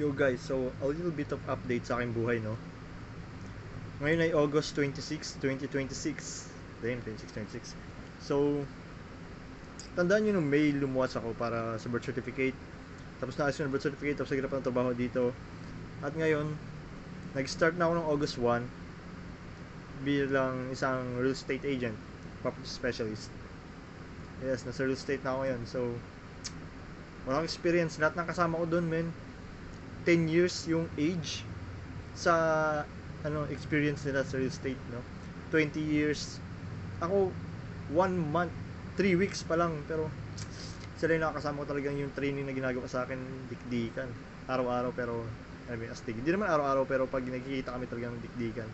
Yo guys, so a little bit of update sa aking buhay, no? Ngayon ay August 26, 2026. Then, 26. So, tandaan nyo nung May lumuwas ako para sa birth certificate. Tapos naayos ko ng birth certificate, tapos naghanap ng trabaho dito. At ngayon, nag-start na ako ng August 1 bilang isang real estate agent, property specialist. Yes, nasa real estate na ako ngayon. So, walang experience. Lahat ng kasama ko doon, men. 10 years yung age sa experience nila sa real estate, no? 20 years. Ako 1 month, 3 weeks pa lang, pero sila yung nakakasama ko talagang yung training na ginagawa sa akin, dikdikan. Araw-araw, pero astig. Hindi naman araw-araw, pero pag nagkikita kami talagang dikdikan.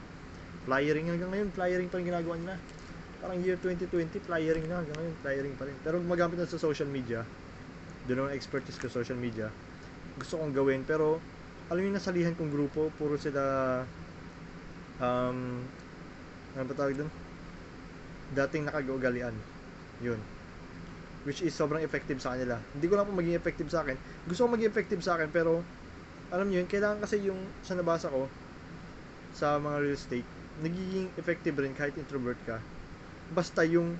Flyering hanggang ngayon, flyering pa rin ginagawa nila. Parang year 2020, flyering na hanggang ngayon, flyering pa rin. Pero magamit na sa social media, doon ang expertise ko social media, gusto kong gawin, pero alam niyo, nasalihan kong grupo, puro sila ano ba tawag doon? Dating nakag-ugalian. Yun. Which is sobrang effective sa kanila. Hindi ko lang po maging effective sa akin. Gusto ko maging effective sa akin, pero alam niyo yun, kailangan kasi yung sa nabasa ko sa mga real estate, nagiging effective rin kahit introvert ka. Basta yung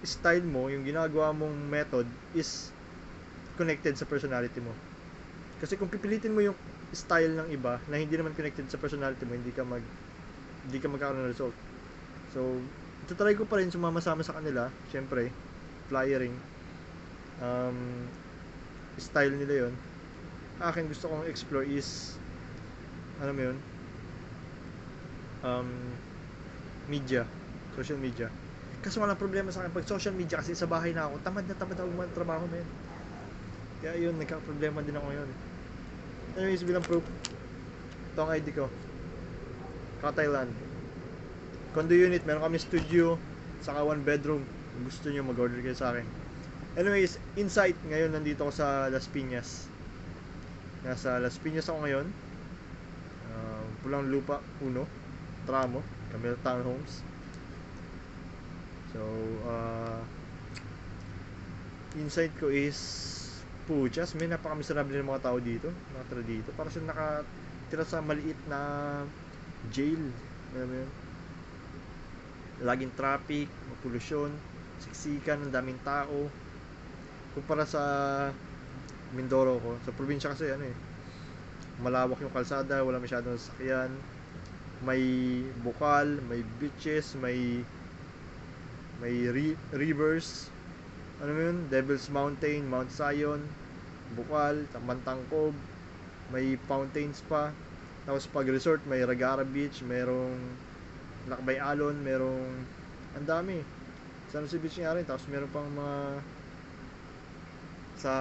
style mo, yung ginagawa mong method is connected sa personality mo. Kasi kung pipilitin mo yung style ng iba na hindi naman connected sa personality mo, hindi ka magkakaroon ng result. So, try ko pa rin sumama-sama sa kanila, syempre, flyering, style nila yon. Akin gusto kong explore is, ano mo yun, media, social media. Kasi walang problema sa akin pag social media, kasi sa bahay na ako, tamad na ako magtrabaho, men. Kaya yun, nagka-problema din ako ngayon. Anyways, bilang proof, ito ang ID ko. Thailand. Condo unit, meron kami studio, saka 1 bedroom. Kung gusto nyo, mag-order kayo sa akin. Anyways, insight, ngayon nandito ako sa Las Piñas. Nasa Las Piñas ako ngayon. Pulang Lupa 1, Tramo, Camel Townhomes. So, insight ko is, puchas, may napakamiserable ng mga tao dito, nakatira dito. Para silang nakatira sa maliit na jail. Alam mo yun? Laging traffic, polusyon, siksikan, ang daming tao. Kumpara sa Mindoro ko, sa probinsya kasi malawak yung kalsada, wala masyadong sasakyan. May bukal, may beaches, may rivers. Ano mo yun? Devil's Mountain, Mount Zion, Bukal, Mantangkob, may fountains pa. Tapos pag resort, may Ragara Beach, merong Lakbay Alon, merong ang dami. San Jose Beach nga rin. Tapos meron pang mga sa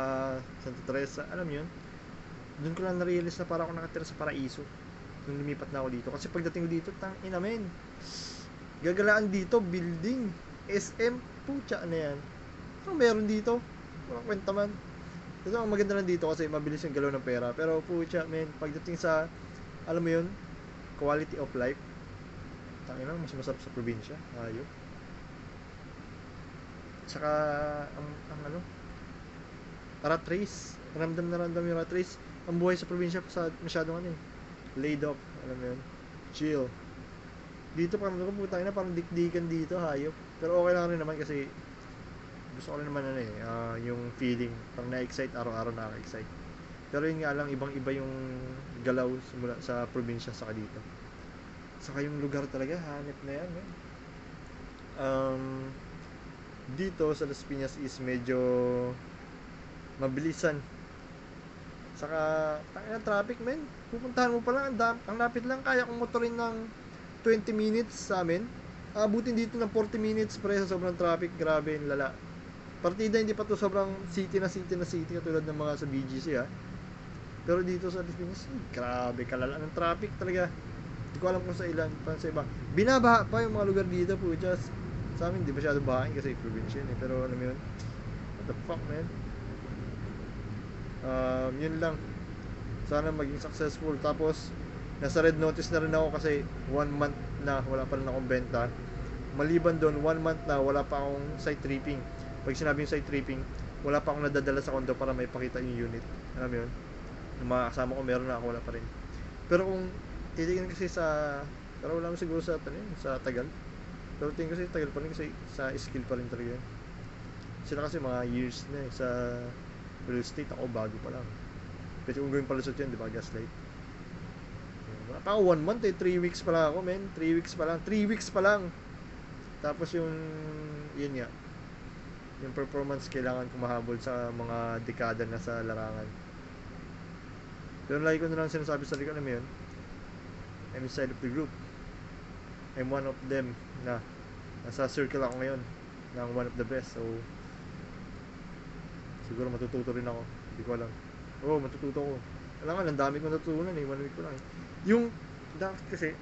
Santa Teresa, alam yun? Doon ko lang na-realize na para ako nakatira sa paraiso nung lumipat na ako dito. Kasi pagdating ko dito, tangina men, gagalaan dito, building, SM, pucha na yan. So, meron dito, walang kwenta man. Kasi ang maganda lang dito kasi mabilis yung galaw ng pera. Pero pucha men, pagdating sa, alam mo yun, quality of life, tangina, mas masarap sa probinsya. Ayun. Saka rat race, ramdam yung rat race. Ang buhay sa probinsya masyadong laid off, alam mo yun, chill. Dito parang parang dikdikan dito, hayop. Pero okay lang rin naman kasi gusto ko rin naman yung feeling, parang na-excite, araw-araw nakaka-excite. Pero yun nga lang, ibang-iba yung galaw simula sa probinsya saka dito. Saka yung lugar talaga, hanip na yan. Dito sa Las Piñas is medyo mabilisan. Saka, tangina traffic, men. Pupuntahan mo pa lang, ang lapit lang, kaya kong motorin ng 20 minutes sa amin. Abutin dito ng 40 minutes pre sa sobrang traffic, grabe, lala. Partida hindi pa to sobrang city na city katulad ng mga sa BGC Pero dito sa Pilipinas, grabe kalala ng traffic talaga. Hindi ko alam kung sa ilan, pa sa iba. Binabaha pa yung mga lugar dito po, just sa amin, di masyado bahain kasi provincial pero alam mo yun, what the fuck, man. Yun lang. Sana maging successful. Tapos nasa red notice na rin ako kasi 1 month na wala pa rin akong benta. Maliban doon, 1 month na wala pa akong site tripping. Pag sinabing site tripping, wala pa akong nadadala sa condo para may pakita yung unit. Alam mo yun? Yung mga kasama ko meron na, ako wala pa rin. Pero kung titingin kasi pero wala naman siguro sa tagal. Pero tingin kasi tagal pa rin kasi sa skill pa rin talaga yun. Sila kasi mga years na sa real estate, ako bago pa lang. Kasi kung gawin palusot yun, di ba, Gaslight. Wala pa ako 1 month 3 weeks pa lang ako, men. 3 weeks pa lang. 3 weeks pa lang. Tapos yun nga, yung performance kailangan kumahabol sa mga dekada na sa larangan. Pero lagi ko na lang sinasabi sa sarili ko, alam mo yun, I'm inside of the group. I'm one of them na nasa circle ako ngayon ng one of the best. So siguro matututo rin ako, hindi ko alam. Matututo ko. Alam nga, ang dami kong natutunan 1 week ko lang. Yung dapat kasi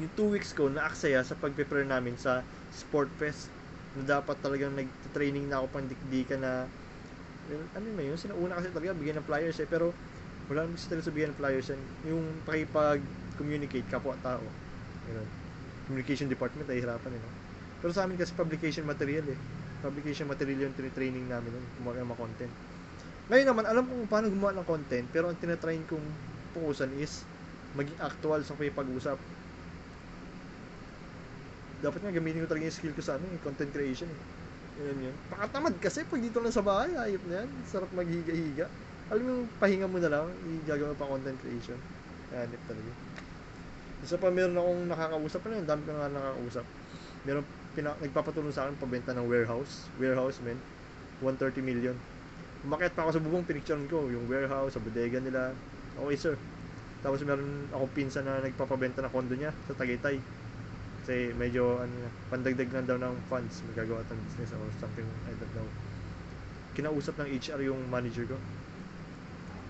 yung 2 weeks ko na aksaya sa pag-prepare namin sa Sport Fest, na dapat talagang nag-training na ako pang dikdikan na ano yun, sinauna kasi talaga bigyan ng flyers pero wala naman kasi talaga sa bigyan ng flyers yan. Yung pakipag-communicate, kapwa-tao, yun. Communication department ay hirapan pero sa amin kasi publication material publication material yung training namin gumawa ng mga content. Ngayon naman alam kung paano gumawa ng content, pero ang tinatrain kong fokusan is maging actual sa pag-usap. Dapat nga gamitin ko talaga yung skill ko sa content creation yun. Pakatamad kasi pag dito lang sa bahay, ayop na yan, sarap maghiga-higa. Alam mo yung pahinga mo na lang, igagawa pa content creation. Hanip talaga. Isa pa, meron akong nakakausap pa dami ko nga nakakausap. Meron nagpapatulong sa akin pabenta ng warehouse men, 130 million. Umakyat pa ako sa bubong, pinicturean ko yung warehouse, sa bodega nila. Okay sir. Tapos meron akong pinsan na nagpapabenta ng condo niya sa Tagaytay. Kasi medyo pandagdag lang daw ng funds, magagawa ng business or something, I don't know. Kinausap ng HR yung manager ko.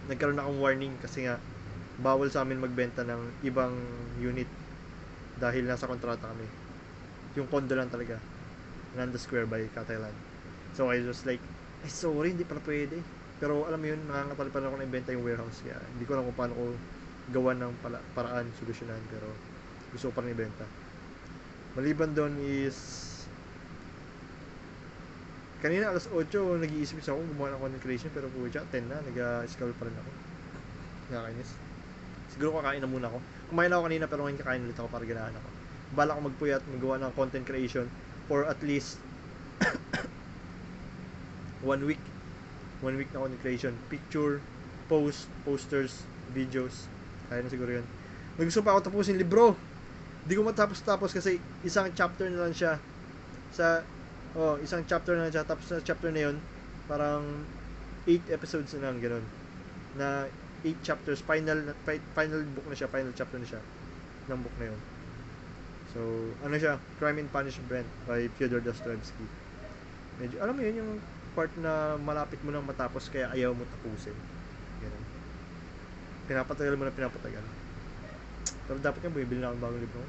Nagkaroon akong warning kasi nga bawal sa amin magbenta ng ibang unit dahil nasa kontrata kami. Yung condo lang talaga, Nanda Square by Catalan. So I was like, ay sorry, hindi pala pwede. Pero alam mo yun, nangangatal pa rin ako na ibenta yung warehouse, kaya hindi ko alam kung paano ko gawa ng paraan, solusyonan, pero gusto ko pa rin ibenta. Maliban doon is kanina alas 8 nag-iisip ako gumawa ng content creation, pero pucha 10 na, nag-scroll pa rin ako. Nakakainis. Siguro kakain na muna ako. Kumain ako kanina pero ngayon kakain ulit ako para ganahan ako. Bala ko magpuyat, magawa ng content creation for at least 1 week. 1 week na content creation. Picture, posters, videos. Kaya na siguro yun. Gusto pa ako tapusin libro. Hindi ko matapos kasi isang chapter na lang siya. Isang chapter na lang siya. Tapos sa chapter na yun, parang 8 episodes na lang, ganun. Na 8 chapters, final book na siya, final chapter na siya ng book na yun. So, ano siya, Crime and Punishment by Fyodor Dostoevsky. Medyo, alam mo yun, yung part na malapit mo nang matapos kaya ayaw mo tapusin. Ganun. Pinapatagal mo na pinapatagal. Pero dapat nga bumibili na akong bagong libro.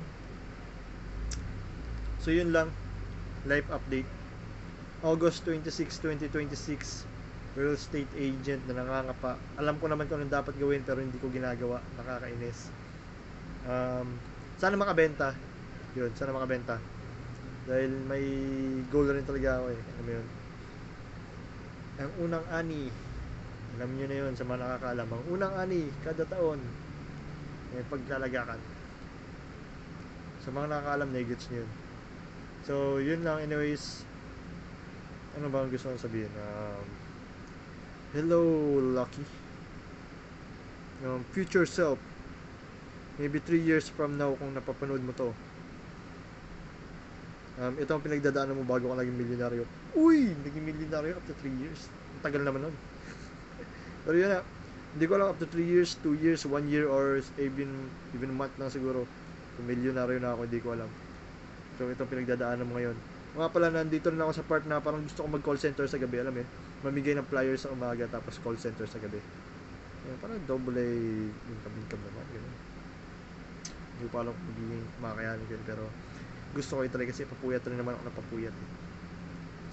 So yun lang, life update. August 26, 2026, real estate agent na nangangapa. Alam ko naman kung anong dapat gawin pero hindi ko ginagawa. Nakakainis. Sana makabenta. Yun, sana makabenta. Dahil may goal rin talaga ako Alam mo yun. Ang unang ani, alam nyo na yun sa mga nakakaalam. Ang unang ani, kada taon, may paglalagakan. Sa mga nakakaalam, negets nyo yun. So, yun lang. Anyways, ano ba ang gusto kong sabihin? Hello, Lucky. Future self. Maybe 3 years from now kung napapanood mo to. Ito ang pinagdadaanan mo bago ka naging milyonaryo. Uy! Naging milyonaryo after 3 years. Ang tagal naman nun. Pero yun na. Hindi ko alam after 3 years, 2 years, 1 year, or even month lang siguro. Kung milyonaryo na ako, hindi ko alam. So, ito ang pinagdadaanan mo ngayon. Mga pala, nandito rin ako sa part na parang gusto ko mag-call center sa gabi. Alam mamigay ng flyers sa umaga, tapos call center sa gabi. Parang double income naman. Ganun. Hindi ko pa alam kung magiging makakayanin ko yun, pero gusto ko ito kasi papuyat rin naman ako na papuyat.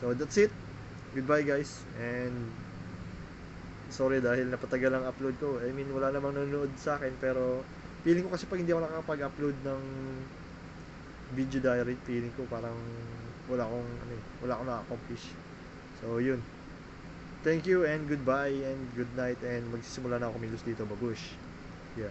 So that's it. Goodbye guys, and sorry dahil napatagal ang upload ko. I mean, wala namang nanonood sa akin, pero feeling ko kasi pag hindi ako nakakapag-upload ng video diary, feeling ko parang wala akong na-accomplish. So yun. Thank you and goodbye and good night and magsisimula na ako kumilos dito, babush. Yeah.